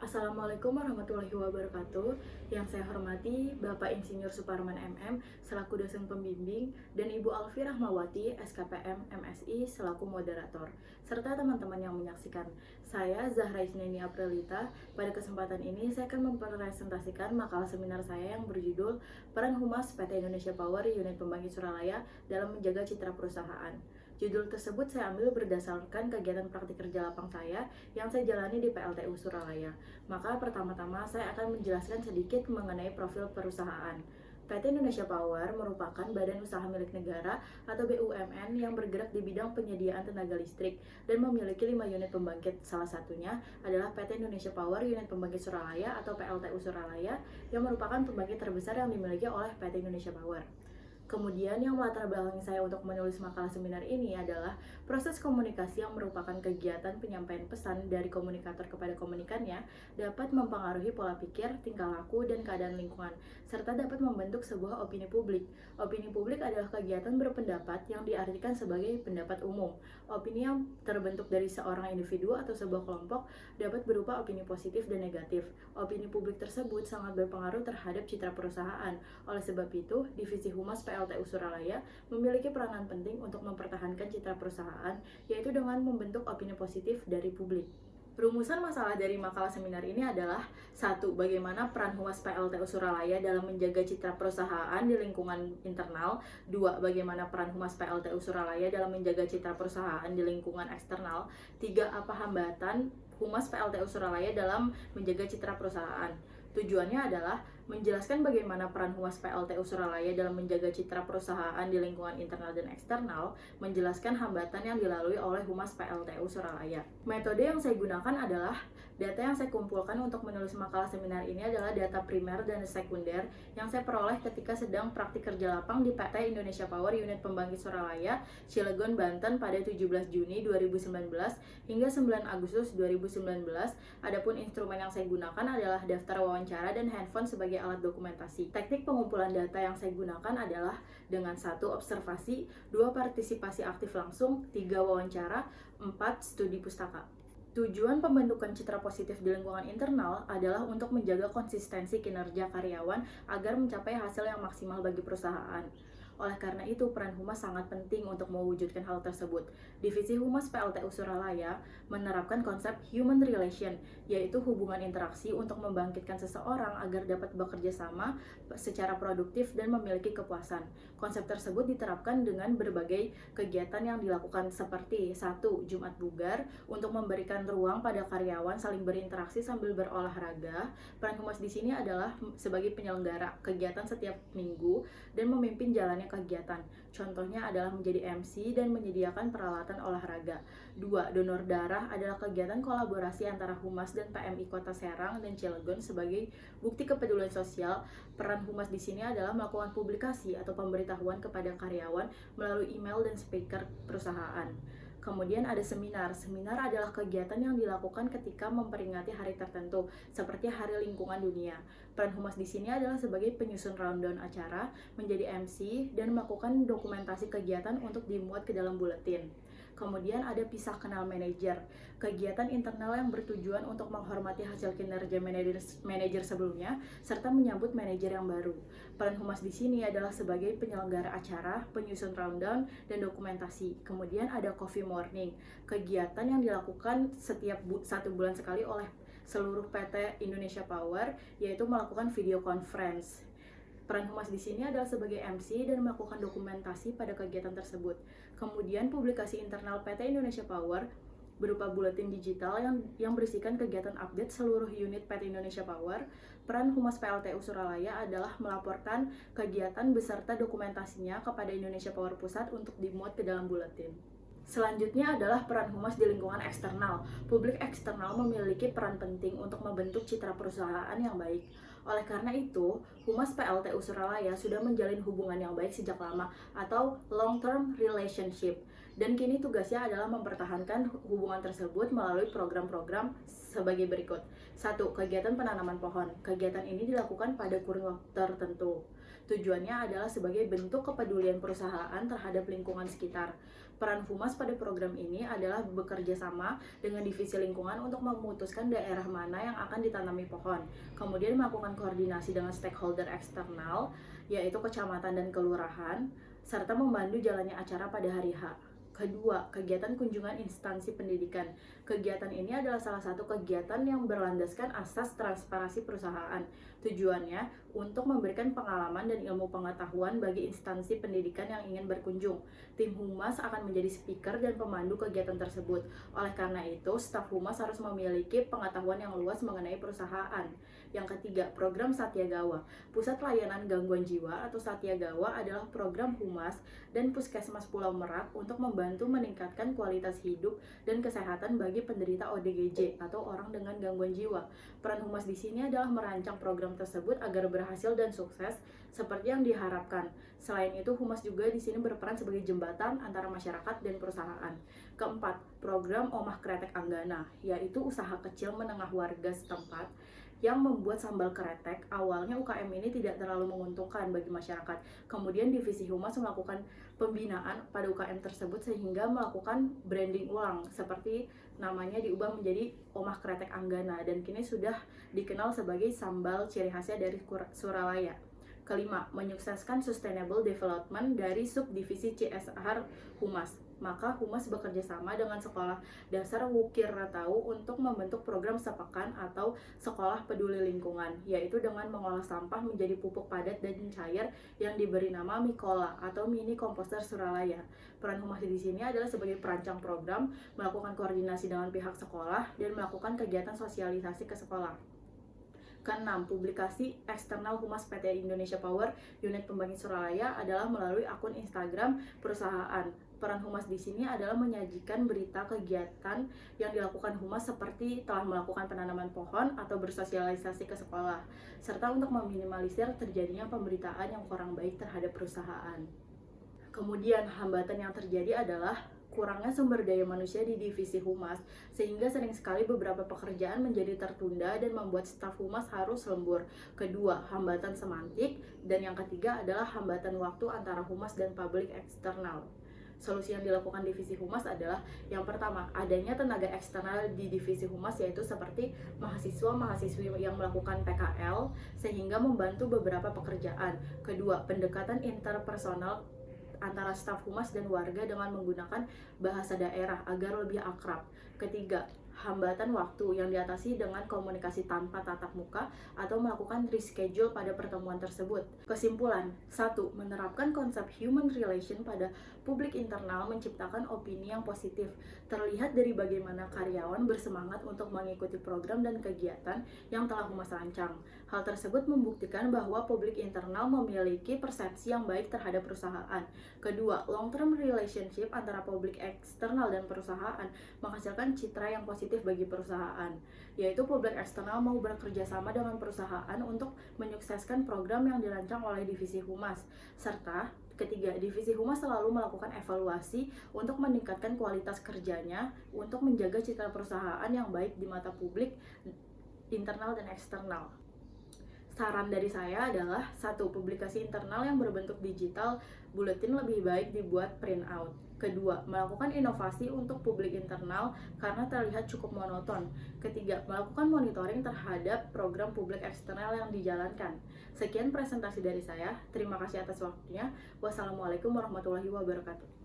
Assalamualaikum warahmatullahi wabarakatuh. Yang saya hormati Bapak Insinyur Suparman MM selaku dosen pembimbing dan Ibu Alfi Rahmawati SKPM MSI selaku moderator serta teman-teman yang menyaksikan. Saya Zahra Isneni Aprilita. Pada kesempatan ini saya akan mempresentasikan makalah seminar saya yang berjudul Peran Humas PT Indonesia Power Unit Pembangkit Suralaya dalam menjaga citra perusahaan. Judul tersebut saya ambil berdasarkan kegiatan praktik kerja lapang saya yang saya jalani di PLTU Suralaya. Maka pertama-tama saya akan menjelaskan sedikit mengenai profil perusahaan. PT Indonesia Power merupakan badan usaha milik negara atau BUMN yang bergerak di bidang penyediaan tenaga listrik dan memiliki 5 unit pembangkit. Salah satunya adalah PT Indonesia Power Unit Pembangkit Suralaya atau PLTU Suralaya yang merupakan pembangkit terbesar yang dimiliki oleh PT Indonesia Power. Kemudian yang melatar belakangi saya untuk menulis makalah seminar ini adalah proses komunikasi yang merupakan kegiatan penyampaian pesan dari komunikator kepada komunikannya dapat mempengaruhi pola pikir, tingkah laku, dan keadaan lingkungan, serta dapat membentuk sebuah opini publik. Opini publik adalah kegiatan berpendapat yang diartikan sebagai pendapat umum. Opini yang terbentuk dari seorang individu atau sebuah kelompok dapat berupa opini positif dan negatif. Opini publik tersebut sangat berpengaruh terhadap citra perusahaan. Oleh sebab itu, Divisi Humas PLTU Suralaya memiliki peranan penting untuk mempertahankan citra perusahaan, yaitu dengan membentuk opini positif dari publik. Rumusan masalah dari makalah seminar ini adalah: 1. Bagaimana peran Humas PLTU Suralaya dalam menjaga citra perusahaan di lingkungan internal. 2. Bagaimana peran Humas PLTU Suralaya dalam menjaga citra perusahaan di lingkungan eksternal. 3. Apa hambatan Humas PLTU Suralaya dalam menjaga citra perusahaan. Tujuannya adalah menjelaskan bagaimana peran Humas PLTU Suralaya dalam menjaga citra perusahaan di lingkungan internal dan eksternal, menjelaskan hambatan yang dilalui oleh Humas PLTU Suralaya. Metode yang saya gunakan adalah data yang saya kumpulkan untuk menulis makalah seminar ini adalah data primer dan sekunder yang saya peroleh ketika sedang praktik kerja lapang di PT Indonesia Power Unit Pembangkit Suralaya, Cilegon, Banten pada 17 Juni 2019 hingga 9 Agustus 2019. Adapun instrumen yang saya gunakan adalah daftar wawancara dan handphone sebagai alat dokumentasi. Teknik pengumpulan data yang saya gunakan adalah dengan 1. Observasi, 2. Partisipasi aktif langsung, 3. Wawancara, 4. Studi pustaka. Tujuan pembentukan citra positif di lingkungan internal adalah untuk menjaga konsistensi kinerja karyawan agar mencapai hasil yang maksimal bagi perusahaan. Oleh karena itu, peran Humas sangat penting untuk mewujudkan hal tersebut. Divisi Humas PLTU Suralaya menerapkan konsep human relation, yaitu hubungan interaksi untuk membangkitkan seseorang agar dapat bekerja sama secara produktif dan memiliki kepuasan. Konsep tersebut diterapkan dengan berbagai kegiatan yang dilakukan seperti: 1. Jumat bugar untuk memberikan ruang pada karyawan saling berinteraksi sambil berolahraga. Peran Humas di sini adalah sebagai penyelenggara kegiatan setiap minggu dan memimpin jalannya kegiatan. Contohnya adalah menjadi MC dan menyediakan peralatan olahraga. 2. Donor darah adalah kegiatan kolaborasi antara Humas dan PMI Kota Serang dan Cilegon sebagai bukti kepedulian sosial. Peran Humas di sini adalah melakukan publikasi atau pemberitahuan kepada karyawan melalui email dan speaker perusahaan. Kemudian ada seminar. Seminar adalah kegiatan yang dilakukan ketika memperingati hari tertentu, seperti Hari Lingkungan Dunia. Peran Humas di sini adalah sebagai penyusun rundown acara, menjadi MC, dan melakukan dokumentasi kegiatan untuk dimuat ke dalam buletin. Kemudian ada pisah kenal manajer, kegiatan internal yang bertujuan untuk menghormati hasil kinerja manajer sebelumnya serta menyambut manajer yang baru. Peran Humas di sini adalah sebagai penyelenggara acara, penyusun rundown, dan dokumentasi. Kemudian ada coffee morning, kegiatan yang dilakukan setiap 1 bulan sekali oleh seluruh PT Indonesia Power, yaitu melakukan video conference. Peran Humas di sini adalah sebagai MC dan melakukan dokumentasi pada kegiatan tersebut. Kemudian publikasi internal PT Indonesia Power berupa buletin digital yang berisikan kegiatan update seluruh unit PT Indonesia Power. Peran Humas PLTU Suralaya adalah melaporkan kegiatan beserta dokumentasinya kepada Indonesia Power Pusat untuk dimuat ke dalam buletin. Selanjutnya adalah peran Humas di lingkungan eksternal. Publik eksternal memiliki peran penting untuk membentuk citra perusahaan yang baik. Oleh karena itu, Humas PLTU Suralaya sudah menjalin hubungan yang baik sejak lama atau long-term relationship. Dan kini tugasnya adalah mempertahankan hubungan tersebut melalui program-program sebagai berikut. 1. Kegiatan penanaman pohon. Kegiatan ini dilakukan pada kurun waktu tertentu. Tujuannya adalah sebagai bentuk kepedulian perusahaan terhadap lingkungan sekitar. Peran Humas pada program ini adalah bekerja sama dengan divisi lingkungan untuk memutuskan daerah mana yang akan ditanami pohon. Kemudian melakukan koordinasi dengan stakeholder eksternal, yaitu kecamatan dan kelurahan, serta membantu jalannya acara pada hari H. Kedua, kegiatan kunjungan instansi pendidikan. Kegiatan ini adalah salah satu kegiatan yang berlandaskan asas transparansi perusahaan. Tujuannya untuk memberikan pengalaman dan ilmu pengetahuan bagi instansi pendidikan yang ingin berkunjung. Tim Humas akan menjadi speaker dan pemandu kegiatan tersebut. Oleh karena itu, staf Humas harus memiliki pengetahuan yang luas mengenai perusahaan. Yang ketiga, program Satya Gawa. Pusat Layanan Gangguan Jiwa atau Satya Gawa adalah program Humas dan Puskesmas Pulau Merak untuk membantu meningkatkan kualitas hidup dan kesehatan bagi penderita ODGJ atau orang dengan gangguan jiwa. Peran Humas di sini adalah merancang program tersebut agar berhasil dan sukses seperti yang diharapkan. Selain itu, Humas juga di sini berperan sebagai jembatan antara masyarakat dan perusahaan. Keempat, program Omah Kretek Anggana, yaitu usaha kecil menengah warga setempat yang membuat sambal kretek. Awalnya UKM ini tidak terlalu menguntungkan bagi masyarakat. Kemudian divisi Humas melakukan pembinaan pada UKM tersebut sehingga melakukan branding ulang, seperti namanya diubah menjadi Omah Kretek Anggana dan kini sudah dikenal sebagai sambal ciri khasnya dari Suralaya. Kelima, menyukseskan sustainable development dari subdivisi CSR Humas. Maka Humas bekerja sama dengan Sekolah Dasar Wukir Ratau untuk membentuk program sepekan atau Sekolah Peduli Lingkungan, yaitu dengan mengolah sampah menjadi pupuk padat dan cair yang diberi nama Mikola atau Mini Komposter Suralaya. Peran Humas di sini adalah sebagai perancang program, melakukan koordinasi dengan pihak sekolah, dan melakukan kegiatan sosialisasi ke sekolah. Keenam, publikasi eksternal Humas PT Indonesia Power Unit Pembangkit Suralaya adalah melalui akun Instagram perusahaan. Peran Humas di sini adalah menyajikan berita kegiatan yang dilakukan Humas seperti telah melakukan penanaman pohon atau bersosialisasi ke sekolah, serta untuk meminimalisir terjadinya pemberitaan yang kurang baik terhadap perusahaan. Kemudian hambatan yang terjadi adalah kurangnya sumber daya manusia di divisi Humas, sehingga sering sekali beberapa pekerjaan menjadi tertunda dan membuat staf Humas harus lembur. Kedua, hambatan semantik, dan yang ketiga adalah hambatan waktu antara Humas dan publik eksternal. Solusi yang dilakukan divisi Humas adalah yang pertama, adanya tenaga eksternal di divisi Humas, yaitu seperti mahasiswa-mahasiswi yang melakukan PKL sehingga membantu beberapa pekerjaan. Kedua, pendekatan interpersonal antara staf Humas dan warga dengan menggunakan bahasa daerah agar lebih akrab. Ketiga, hambatan waktu yang diatasi dengan komunikasi tanpa tatap muka atau melakukan reschedule pada pertemuan tersebut. Kesimpulan, 1. Menerapkan konsep human relation pada publik internal menciptakan opini yang positif. Terlihat dari bagaimana karyawan bersemangat untuk mengikuti program dan kegiatan yang telah Humas rancang. Hal tersebut membuktikan bahwa publik internal memiliki persepsi yang baik terhadap perusahaan. Kedua, long-term relationship antara publik eksternal dan perusahaan menghasilkan citra yang positif bagi perusahaan, yaitu publik eksternal mau bekerja sama dengan perusahaan untuk menyukseskan program yang dirancang oleh divisi Humas. Serta ketiga, divisi Humas selalu melakukan evaluasi untuk meningkatkan kualitas kerjanya untuk menjaga citra perusahaan yang baik di mata publik internal dan eksternal. Saran dari saya adalah 1. Publikasi internal yang berbentuk digital, buletin lebih baik dibuat print out. Kedua, melakukan inovasi untuk publik internal karena terlihat cukup monoton. Ketiga, melakukan monitoring terhadap program publik eksternal yang dijalankan. Sekian presentasi dari saya. Terima kasih atas waktunya. Wassalamualaikum warahmatullahi wabarakatuh.